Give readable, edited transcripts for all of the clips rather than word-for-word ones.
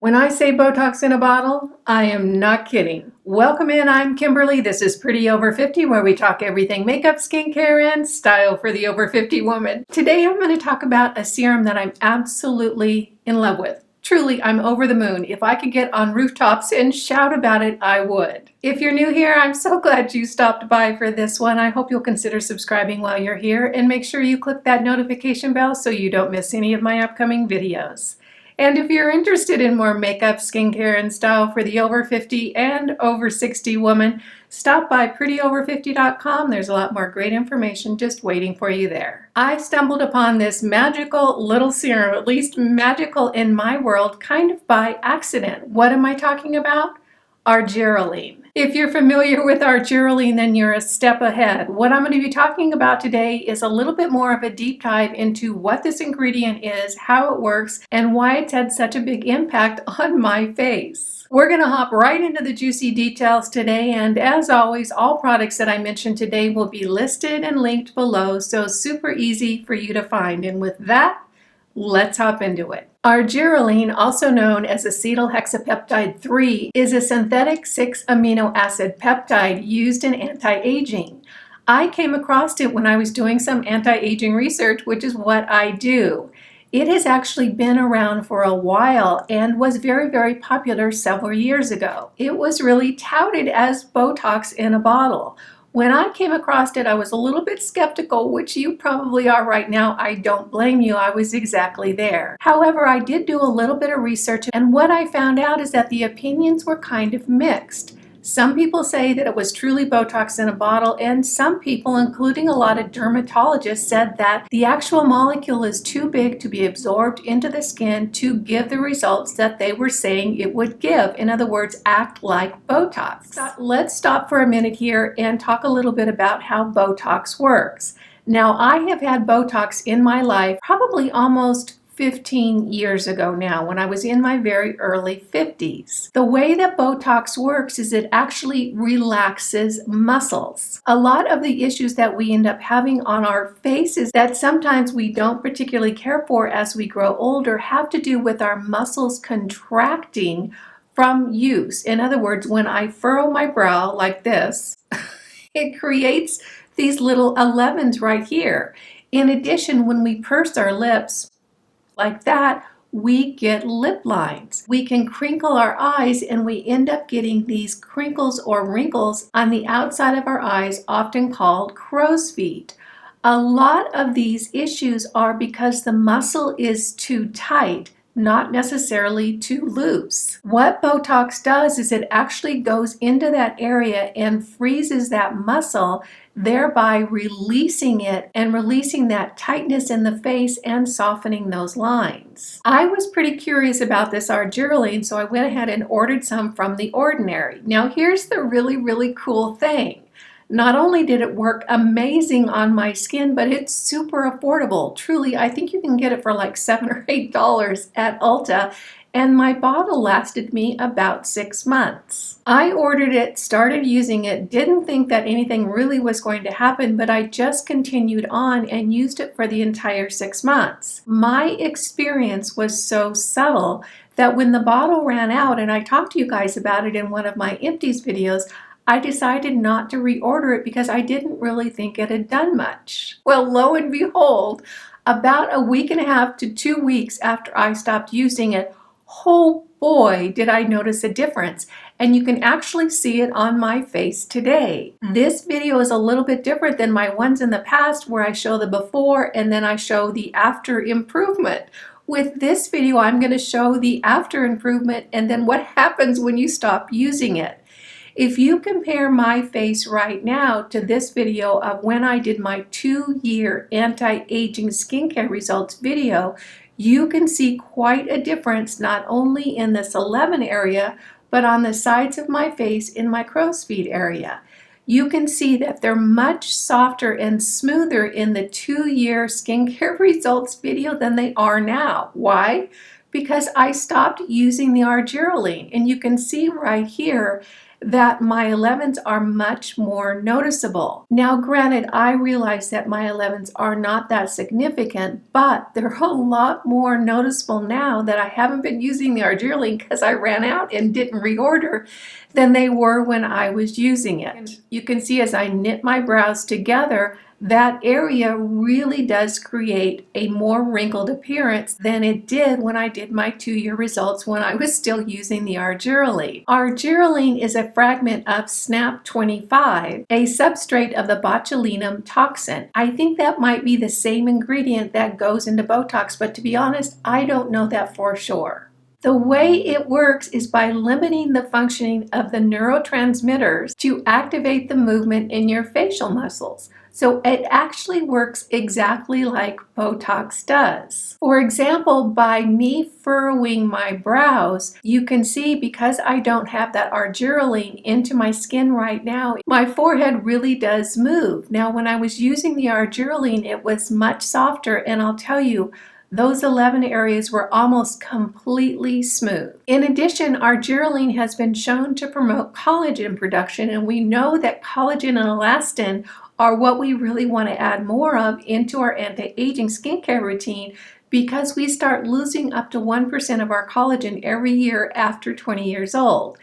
When I say Botox in a bottle, I am not kidding. Welcome in, I'm Kimberly. This is Pretty Over 50, where we talk everything makeup, skincare, and style for the over 50 woman. Today I'm going to talk about a serum that I'm absolutely in love with. Truly, I'm over the moon. If I could get on rooftops and shout about it, I would. If you're new here, I'm so glad you stopped by for this one. I hope you'll consider subscribing while you're here and make sure you click that notification bell so you don't miss any of my upcoming videos. And if you're interested in more makeup, skincare, and style for the over 50 and over 60 woman, stop by prettyover50.com. There's a lot more great information just waiting for you there. I stumbled upon this magical little serum, at least magical in my world, kind of by accident. What am I talking about? Argireline. If you're familiar with argireline, then you're a step ahead. What I'm going to be talking about today is a little bit more of a deep dive into what this ingredient is, how it works, and why it's had such a big impact on my face. We're going to hop right into the juicy details today, and as always, all products that I mentioned today will be listed and linked below, so super easy for you to find. And with that, let's hop into it. Argireline, also known as acetylhexapeptide 3, is a synthetic 6-amino acid peptide used in anti-aging. I came across it when I was doing some anti-aging research, which is what I do. It has actually been around for a while and was very, very popular several years ago. It was really touted as Botox in a bottle. When I came across it, I was a little bit skeptical, which you probably are right now. I don't blame you. I was exactly there. However, I did do a little bit of research, and what I found out is that the opinions were kind of mixed. Some people say that it was truly Botox in a bottle, and some people, including a lot of dermatologists, said that the actual molecule is too big to be absorbed into the skin to give the results that they were saying it would give. In other words, act like Botox. So let's stop for a minute here and talk a little bit about how Botox works. Now, I have had Botox in my life probably almost 15 years ago now, when I was in my very early 50s. The way that Botox works is it actually relaxes muscles. A lot of the issues that we end up having on our faces that sometimes we don't particularly care for as we grow older have to do with our muscles contracting from use. In other words, when I furrow my brow like this, it creates these little 11s right here. In addition, when we purse our lips, like that, we get lip lines. We can crinkle our eyes and we end up getting these crinkles or wrinkles on the outside of our eyes, often called crow's feet. A lot of these issues are because the muscle is too tight, not necessarily too loose. What Botox does is it actually goes into that area and freezes that muscle, thereby releasing it and releasing that tightness in the face and softening those lines. I was pretty curious about this argireline, so I went ahead and ordered some from The Ordinary. Now here's the really, really cool thing. Not only did it work amazing on my skin, but it's super affordable. Truly, I think you can get it for like $7 or $8 at Ulta, and my bottle lasted me about 6 months. I ordered it, started using it, didn't think that anything really was going to happen, but I just continued on and used it for the entire 6 months. My experience was so subtle that when the bottle ran out, and I talked to you guys about it in one of my empties videos, I decided not to reorder it because I didn't really think it had done much. Well, lo and behold, about a week and a half to 2 weeks after I stopped using it, oh boy, did I notice a difference. And you can actually see it on my face today. This video is a little bit different than my ones in the past where I show the before and then I show the after improvement. With this video, I'm going to show the after improvement and then what happens when you stop using it. If you compare my face right now to this video of when I did my 2-year anti-aging skincare results video, you can see quite a difference not only in this 11 area, but on the sides of my face in my crow's feet area. You can see that they're much softer and smoother in the 2-year skincare results video than they are now. Why? Because I stopped using the argireline, and you can see right here that my 11s are much more noticeable. Now, granted, I realize that my 11s are not that significant, but they're a lot more noticeable now that I haven't been using the argireline because I ran out and didn't reorder than they were when I was using it. And you can see as I knit my brows together, that area really does create a more wrinkled appearance than it did when I did my 2-year results when I was still using the argireline. Argireline is a fragment of SNAP-25, a substrate of the botulinum toxin. I think that might be the same ingredient that goes into Botox, but to be honest, I don't know that for sure. The way it works is by limiting the functioning of the neurotransmitters to activate the movement in your facial muscles. So it actually works exactly like Botox does. For example, by me furrowing my brows, you can see because I don't have that argireline into my skin right now, my forehead really does move. Now, when I was using the argireline, it was much softer, and I'll tell you, those 11 areas were almost completely smooth. In addition, argireline has been shown to promote collagen production, and we know that collagen and elastin are what we really want to add more of into our anti-aging skincare routine because we start losing up to 1% of our collagen every year after 20 years old.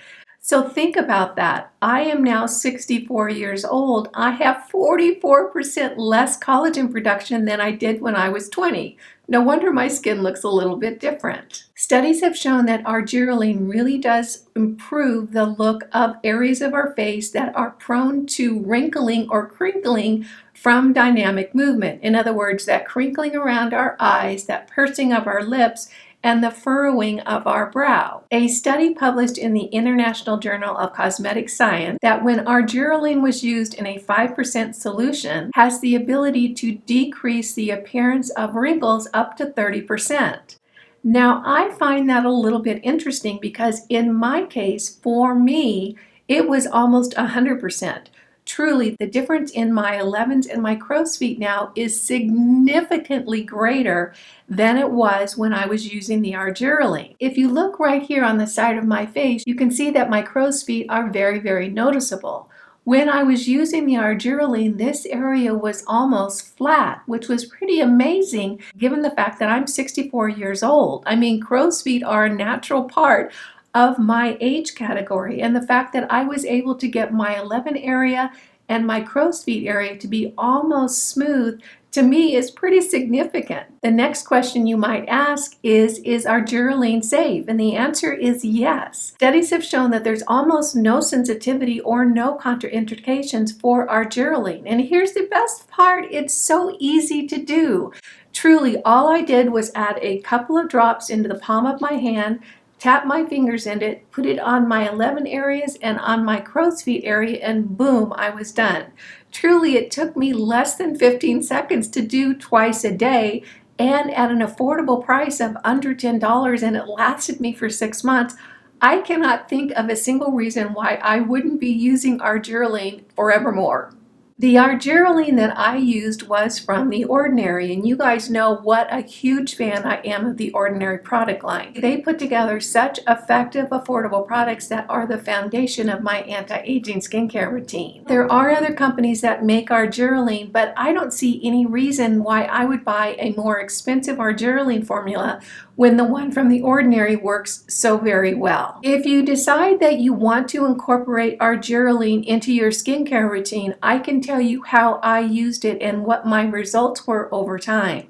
So think about that. I am now 64 years old. I have 44% less collagen production than I did when I was 20. No wonder my skin looks a little bit different. Studies have shown that argireline really does improve the look of areas of our face that are prone to wrinkling or crinkling from dynamic movement. In other words, that crinkling around our eyes, that pursing of our lips, and the furrowing of our brow. A study published in the International Journal of Cosmetic Science that when argireline was used in a 5% solution has the ability to decrease the appearance of wrinkles up to 30%. Now, I find that a little bit interesting because in my case, for me, it was almost 100%. Truly, the difference in my 11s and my crow's feet now is significantly greater than it was when I was using the argireline. If you look right here on the side of my face, you can see that my crow's feet are very, very noticeable. When I was using the argireline, this area was almost flat, which was pretty amazing given the fact that I'm 64 years old. I mean, crow's feet are a natural part of my age category, and the fact that I was able to get my 11 area and my crow's feet area to be almost smooth, to me is pretty significant. The next question you might ask is argireline safe? And the answer is yes. Studies have shown that there's almost no sensitivity or no contraindications for argireline. And here's the best part, it's so easy to do. Truly, all I did was add a couple of drops into the palm of my hand, tap my fingers in it, put it on my 11 areas and on my crow's feet area, and boom, I was done. Truly, it took me less than 15 seconds to do twice a day and at an affordable price of under $10, and it lasted me for 6 months. I cannot think of a single reason why I wouldn't be using argireline forevermore. The argireline that I used was from The Ordinary, and you guys know what a huge fan I am of The Ordinary product line. They put together such effective, affordable products that are the foundation of my anti-aging skincare routine. There are other companies that make argireline, but I don't see any reason why I would buy a more expensive argireline formula when the one from The Ordinary works so very well. If you decide that you want to incorporate argireline into your skincare routine, I can tell you how I used it and what my results were over time.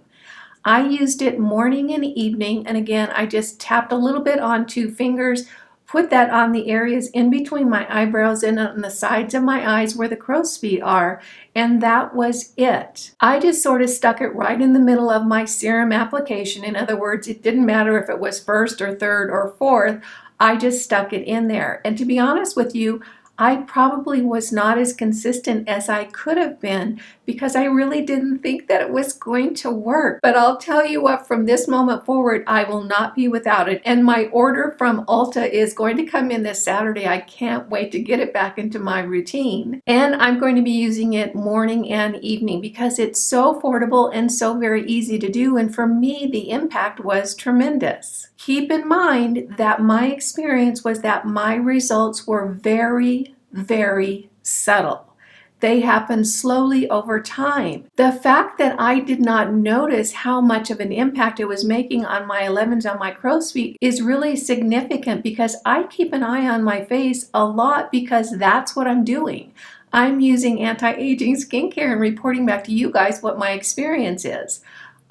I used it morning and evening, and again, I just tapped a little bit on 2 fingers, put that on the areas in between my eyebrows and on the sides of my eyes where the crow's feet are, and that was it. I just sort of stuck it right in the middle of my serum application. In other words, it didn't matter if it was first or third or fourth, I just stuck it in there. And to be honest with you, I probably was not as consistent as I could have been because I really didn't think that it was going to work. But I'll tell you what, from this moment forward, I will not be without it. And my order from Ulta is going to come in this Saturday. I can't wait to get it back into my routine. And I'm going to be using it morning and evening because it's so affordable and so very easy to do. And for me, the impact was tremendous. Keep in mind that my experience was that my results were very, very subtle. They happened slowly over time. The fact that I did not notice how much of an impact it was making on my 11s on my crow's feet is really significant, because I keep an eye on my face a lot because that's what I'm doing. I'm using anti-aging skincare and reporting back to you guys what my experience is.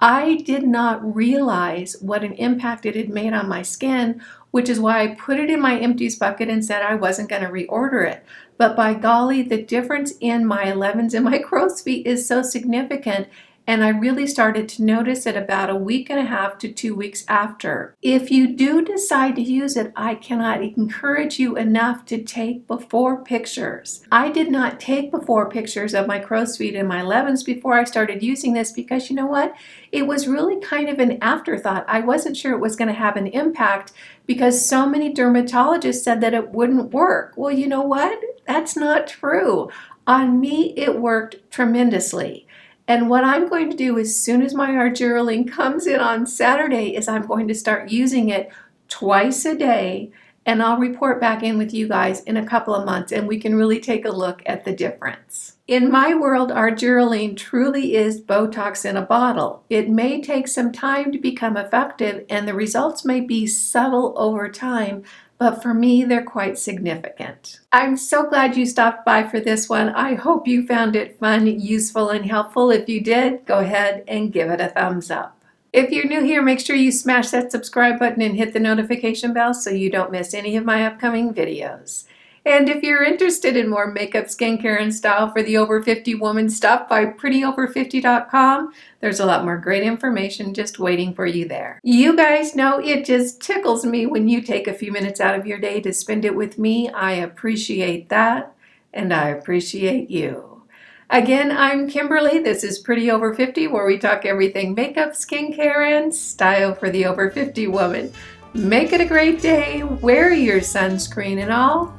I did not realize what an impact it had made on my skin, which is why I put it in my empties bucket and said I wasn't going to reorder it. But by golly, the difference in my 11s and my crow's feet is so significant, and I really started to notice it about a week and a half to 2 weeks after. If you do decide to use it, I cannot encourage you enough to take before pictures. I did not take before pictures of my crow's feet and my 11s before I started using this, because you know what? It was really kind of an afterthought. I wasn't sure it was going to have an impact because so many dermatologists said that it wouldn't work. Well, you know what? That's not true. On me, it worked tremendously. And what I'm going to do as soon as my argireline comes in on Saturday is I'm going to start using it twice a day, and I'll report back in with you guys in a couple of months and we can really take a look at the difference. In my world, argireline truly is Botox in a bottle. It may take some time to become effective and the results may be subtle over time, but for me, they're quite significant. I'm so glad you stopped by for this one. I hope you found it fun, useful, and helpful. If you did, go ahead and give it a thumbs up. If you're new here, make sure you smash that subscribe button and hit the notification bell so you don't miss any of my upcoming videos. And if you're interested in more makeup, skincare, and style for the over 50 woman, stop by prettyover50.com. There's a lot more great information just waiting for you there. You guys know it just tickles me when you take a few minutes out of your day to spend it with me. I appreciate that, and I appreciate you. Again, I'm Kimberly. This is Pretty Over 50, where we talk everything makeup, skincare, and style for the over 50 woman. Make it a great day. Wear your sunscreen and all.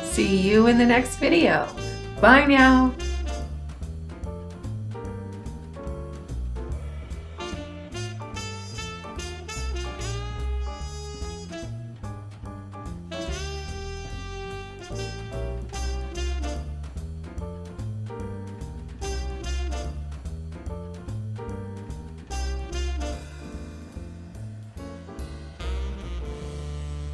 See you in the next video. Bye now.